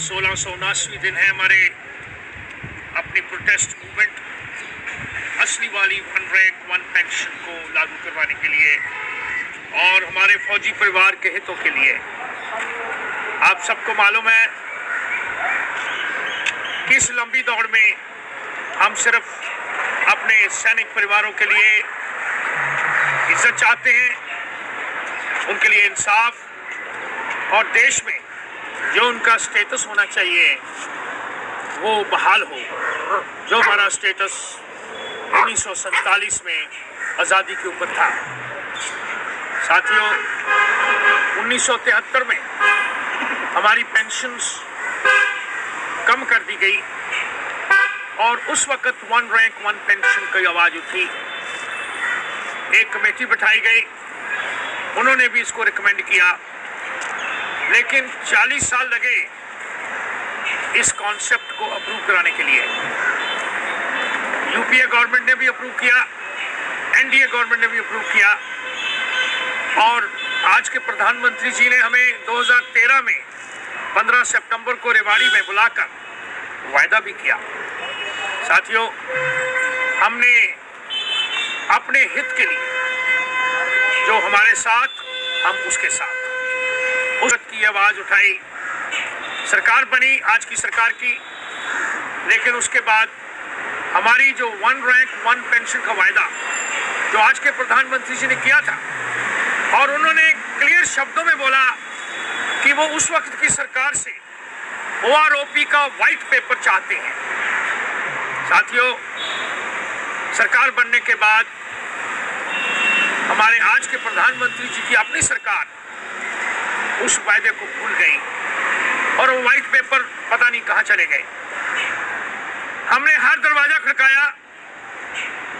1679वीं दिन है हमारे अपनी प्रोटेस्ट मूवमेंट असली वाली वन रैंक वन पेंशन को लागू करवाने के लिए और हमारे फौजी परिवार के हितों के लिए। आप सबको मालूम है कि इस लंबी दौड़ में हम सिर्फ अपने सैनिक परिवारों के लिए इज्जत चाहते हैं, उनके लिए इंसाफ और देश में जो उनका स्टेटस होना चाहिए वो बहाल हो, जो हमारा स्टेटस 1947 में आज़ादी के ऊपर था। साथियों, 1973 में हमारी पेंशन्स कम कर दी गई और उस वक्त वन रैंक वन पेंशन की आवाज़ उठी। एक कमेटी बिठाई गई, उन्होंने भी इसको रिकमेंड किया, लेकिन 40 साल लगे इस कॉन्सेप्ट को अप्रूव कराने के लिए। यूपीए गवर्नमेंट ने भी अप्रूव किया, एनडीए गवर्नमेंट ने भी अप्रूव किया और आज के प्रधानमंत्री जी ने हमें 2013 में 15 सितंबर को रेवाड़ी में बुलाकर वायदा भी किया। साथियों, हमने अपने हित के लिए जो हमारे साथ, हम उसके साथ उस की आवाज उठाई। सरकार बनी आज की सरकार की, लेकिन उसके बाद हमारी जो वन रैंक वन पेंशन का वायदा जो आज के प्रधानमंत्री जी ने किया था और उन्होंने क्लियर शब्दों में बोला कि वो उस वक्त की सरकार से OROP का व्हाइट पेपर चाहते हैं। साथियों, सरकार बनने के बाद हमारे आज के प्रधानमंत्री जी की अपनी सरकार उस वायदे को भूल गई और वो व्हाइट पेपर पता नहीं कहां चले गए। हमने हर दरवाजा खड़काया,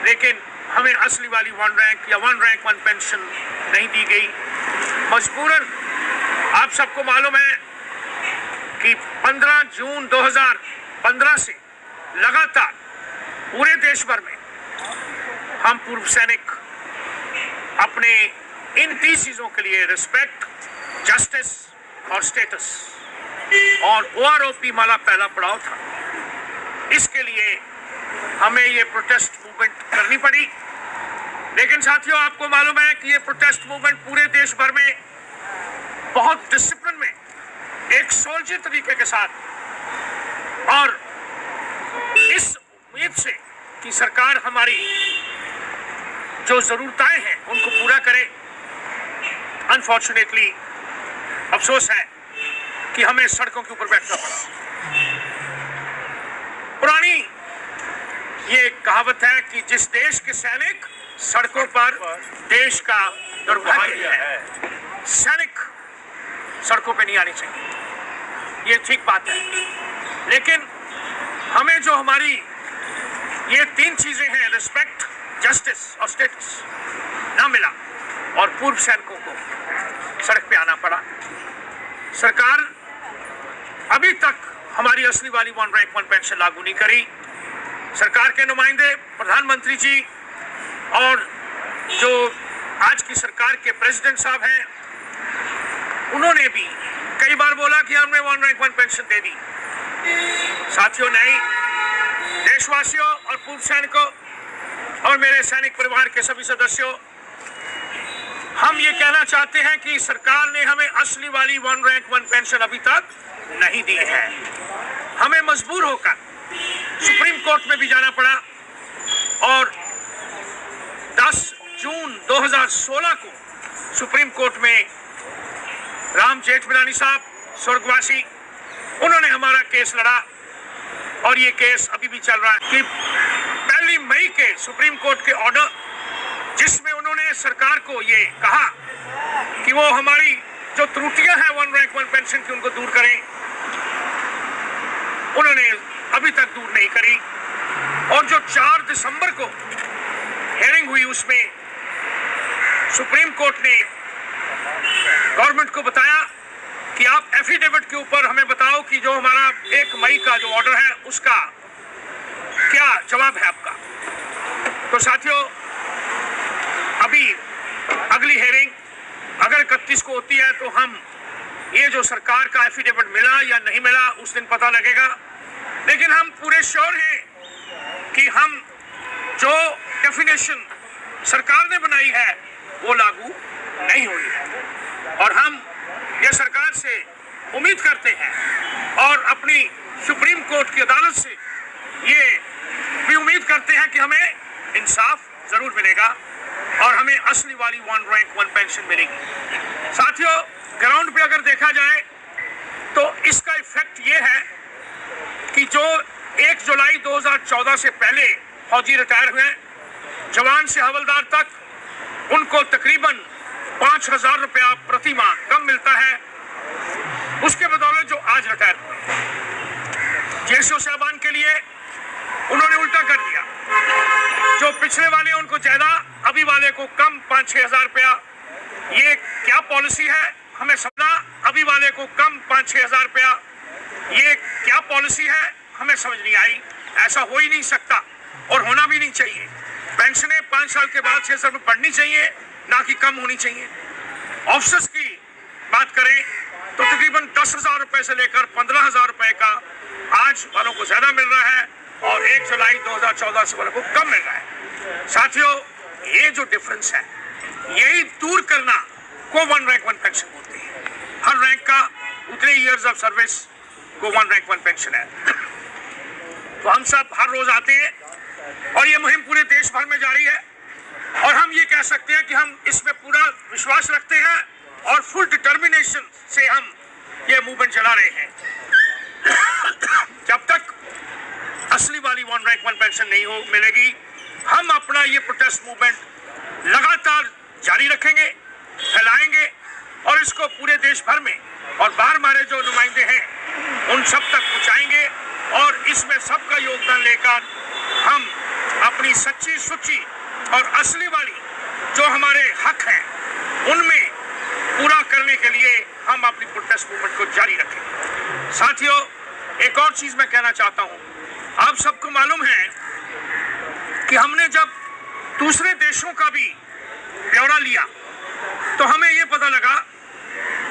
लेकिन हमें असली वाली वन रैंक या वन रैंक वन पेंशन नहीं दी गई। मजबूरन आप सबको मालूम है कि 15 जून 2015 से लगातार पूरे देश भर में हम पूर्व सैनिक अपने इन 3 चीजों के लिए, रिस्पेक्ट, जस्टिस और स्टेटस और OROP वाला पहला पड़ाव था, इसके लिए हमें ये प्रोटेस्ट मूवमेंट करनी पड़ी। लेकिन साथियों, आपको मालूम है कि ये प्रोटेस्ट मूवमेंट पूरे देश भर में बहुत डिसिप्लिन में, एक सोल्जर तरीके के साथ और इस उम्मीद से कि सरकार हमारी जो जरूरतें हैं उनको पूरा करे। अनफॉर्चुनेटली अफसोस है कि हमें सड़कों के ऊपर बैठना पड़ा। पुरानी ये कहावत है कि जिस देश के सैनिक सड़कों पर, देश का दुर्भाग्य है। सैनिक सड़कों पे नहीं आनी चाहिए, ये ठीक बात है, लेकिन हमें जो हमारी ये 3 चीजें हैं, रिस्पेक्ट, जस्टिस और स्टेटस, ना मिला और पूर्व सैनिकों को सड़क पे आना पड़ा। सरकार अभी तक हमारी असली वाली वन रैंक वन पेंशन लागू नहीं करी। सरकार के नुमाइंदे, प्रधानमंत्री जी और जो आज की सरकार के प्रेसिडेंट साहब हैं, उन्होंने भी कई बार बोला कि हमने वन रैंक वन पेंशन दे दी। साथियों, नहीं, देशवासियों और पूर्व सैनिकों और मेरे सैनिक परिवार के सभी सदस्यों, हम ये कहना चाहते हैं कि सरकार ने हमें असली वाली वन रैंक वन पेंशन अभी तक नहीं दी है। हमें मजबूर होकर सुप्रीम कोर्ट में भी जाना पड़ा और 10 जून 2016 को सुप्रीम कोर्ट में राम जेठमलानी साहब स्वर्गवासी, उन्होंने हमारा केस लड़ा और ये केस अभी भी चल रहा है कि 1 मई के सुप्रीम कोर्ट के ऑर्डर, जिसमें उन्होंने सरकार को ये कहा कि वो हमारी जो त्रुटियां हैं वन रैंक वन पेंशन की उनको दूर करें, उन्होंने अभी तक दूर नहीं करी। और जो 4 दिसंबर को हियरिंग हुई, उसमें सुप्रीम कोर्ट ने गवर्नमेंट को बताया कि आप एफिडेविट के ऊपर हमें बताओ कि जो हमारा 1 मई का जो ऑर्डर है उसका क्या जवाब है आपका। तो साथियों, अभी अगली हियरिंग अगर 31 को होती है तो हम ये जो सरकार का एफिडेविट मिला या नहीं मिला उस दिन पता लगेगा, लेकिन हम पूरे श्योर हैं कि हम जो डेफिनेशन सरकार ने बनाई है वो लागू नहीं हुई है। और हम ये सरकार से उम्मीद करते हैं और अपनी सुप्रीम कोर्ट की अदालत से ये भी उम्मीद करते हैं कि हमें इंसाफ जरूर मिलेगा और हमें असली वाली 1 रैंक 1 पेंशन मिलेगी। साथियों, ग्राउंड पे अगर देखा जाए तो इसका इफेक्ट ये है कि जो 1 जुलाई 2014 से पहले फौजी रिटायर हुए, जवान से हवलदार तक, उनको तकरीबन 5,000 रुपया प्रति माह कम मिलता है। उसके बदौलत जो आज रिटायर हुए जेशो साहबान के लिए उन्होंने उल्टा कर दिया। जो पिछले वाले उनको ज्यादा, अभी वाले को कम 5-6 हजार रुपया। ये क्या पॉलिसी है हमें समझना। अभी वाले को कम 5-6 हजार रुपया, ये क्या पॉलिसी है हमें समझ नहीं आई। ऐसा हो ही नहीं सकता और होना भी नहीं चाहिए। पेंशनें 5 साल के बाद 6 साल में बढ़नी चाहिए, ना कि कम होनी चाहिए। ऑफिसर्स की बात करें तो तकरीबन 10,000 रुपए से लेकर 15,000 रुपए का आज वालों को ज्यादा मिल रहा है और 1 जुलाई 2014 से वालों को कम मिल रहा है। साथियों, ये जो डिफरेंस है यही दूर करना को 1 रैंक 1 पेंशन बोलते हैं। हर रैंक का उतने ईयर्स ऑफ सर्विस को 1 रैंक 1 पेंशन है। तो हम सब हर रोज आते हैं और ये मुहिम पूरे देश भर में जारी है और हम ये कह सकते हैं कि हम इसमें पूरा विश्वास रखते हैं और फुल डिटर्मिनेशन से हम ये मूवमेंट चला रहे हैं। जब तक असली वाली 1 रैंक 1 पेंशन नहीं हो मिलेगी, हम अपना ये प्रोटेस्ट मूवमेंट लगातार जारी रखेंगे, फैलाएंगे और इसको पूरे देश भर में और बाहर हमारे जो नुमाइंदे हैं उन सब तक पहुंचाएंगे और इसमें सबका योगदान लेकर हम अपनी सच्ची सुच्ची और असली वाली जो हमारे हक हैं उनमें पूरा करने के लिए हम अपनी प्रोटेस्ट मूवमेंट को जारी रखेंगे। साथियों, एक और चीज मैं कहना चाहता हूं। आप सबको मालूम है कि हमने जब दूसरे देशों का भी ब्यौरा लिया तो हमें यह पता लगा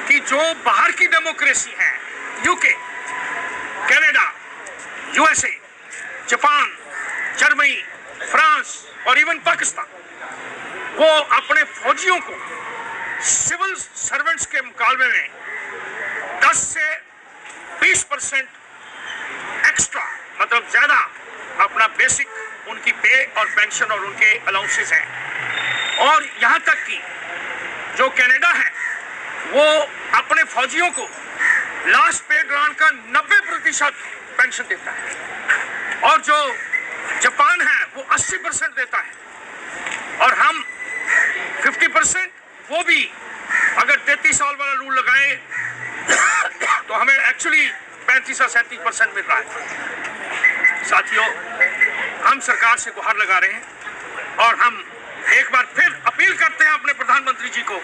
कि जो बाहर की डेमोक्रेसी है, UK, Canada, USA, Japan, Germany, France और इवन पाकिस्तान, वो अपने फौजियों को सिविल सर्वेंट्स के मुकाबले में 10 से 20% एक्स्ट्रा, मतलब ज्यादा अपना बेसिक उनकी पे और पेंशन और उनके अलाउंसेस हैं। और यहाँ तक कि जो कनाडा है वो अपने फौजियों को लास्ट पे दौरान का 90% पेंशन देता है और जो जापान है वो 80% देता है और हम 50%, वो भी अगर 33 साल वाला रूल लगाए तो हमें एक्चुअली 35 से 37% मिल रहा है। साथियों, हम सरकार से गुहार लगा रहे हैं और हम एक बार फिर अपील करते हैं अपने प्रधानमंत्री जी को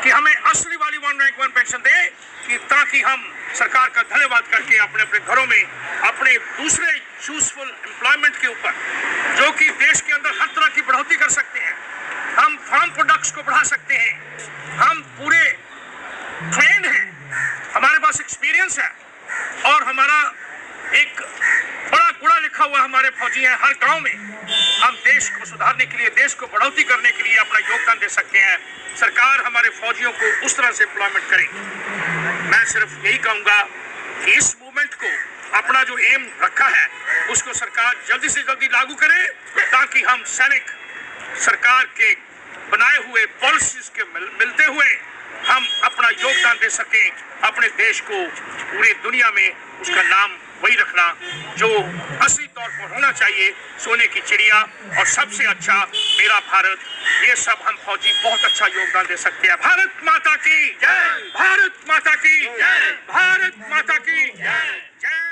कि हमें असली वाली 1 रैंक 1 पेंशन दे, कि ताकि हम सरकार का धन्यवाद करके अपने अपने घरों में अपने दूसरे यूजफुल एम्प्लॉयमेंट के ऊपर, जो कि देश के अंदर हर तरह की बढ़ोतरी कर सकते हैं, हम फार्म प्रोडक्ट्स को बढ़ा सकते हैं, हम पूरे ट्रेन हैं, हमारे पास एक्सपीरियंस है और हमारा एक बड़ा गुड़ा लिखा हुआ हमारे फौजी हैं हर गांव में। हम देश को सुधारने के लिए, देश को बढ़ोतरी करने के लिए अपना योगदान दे सकते हैं। सरकार हमारे फौजियों को उस तरह से एम्प्लॉयमेंट करे। मैं सिर्फ यही कहूंगा कि इस मूवमेंट को अपना जो एम रखा है उसको सरकार जल्दी से जल्दी लागू करे, ताकि हम सैनिक सरकार के बनाए हुए पॉलिसीज के मिलते हुए हम अपना योगदान दे सकें, अपने देश को पूरी दुनिया में उसका नाम वही रखना जो असली तौर पर होना चाहिए, सोने की चिड़िया और सबसे अच्छा मेरा भारत। ये सब हम फौजी बहुत अच्छा योगदान दे सकते हैं। भारत माता की जय, भारत माता की जय, भारत माता की जय, जय।